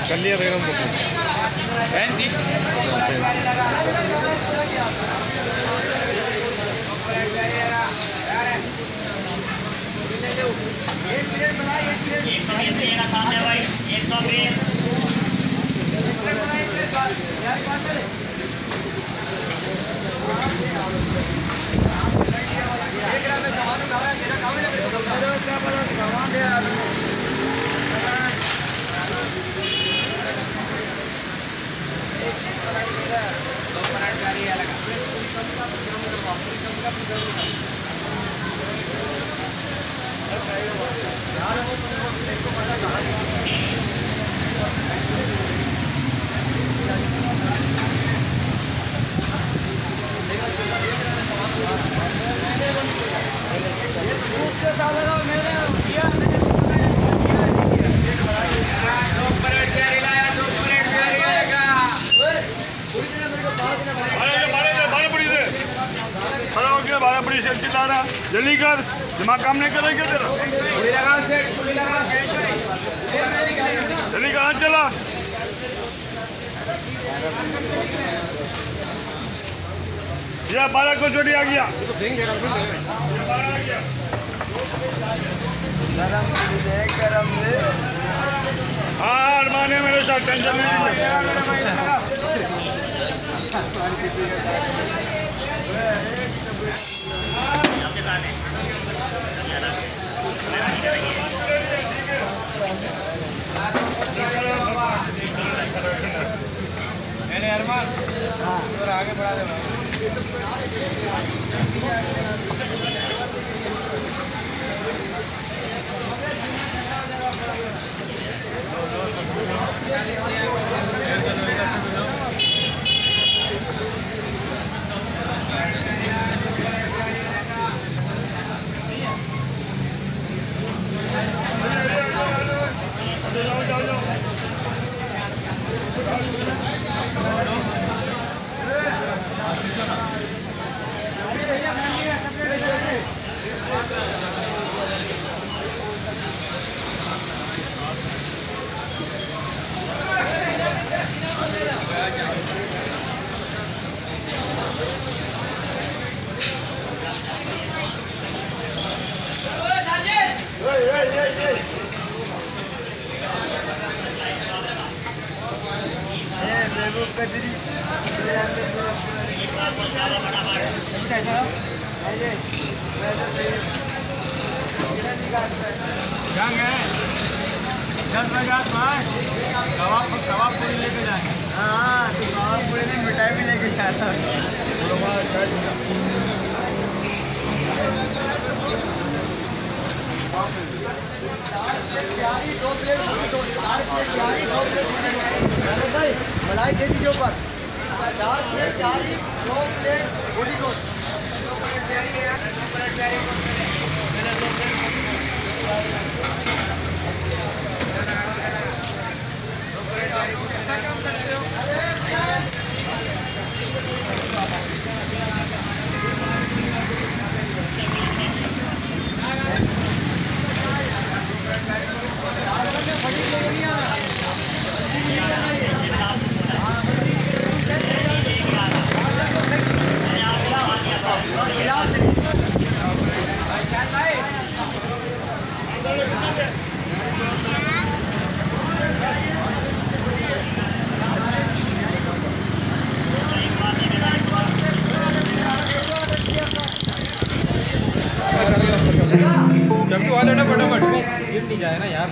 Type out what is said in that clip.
कर लिया बेगम को बहन थी सामने भाई 120 जल्दी कर दिमाग काम नहीं करेगा तेरा जल्दी कहाँ चला ये 12 को चोटी आ गया हाँ अरमाने मेरे साथ टेंशन नहीं मैंने अरमान और आगे बढ़ा दे जंग है 10 बजे आज कबाब पूरी लेके जाएंगे। हाँ तो कबाब पूरी में मिठाई भी लेके जाता है। मलाई दे दीजिए ऊपर 4 प्लेट 2 प्लेट बॉडी को चमकी वाला फटाफट गिर नहीं जाए ना यार।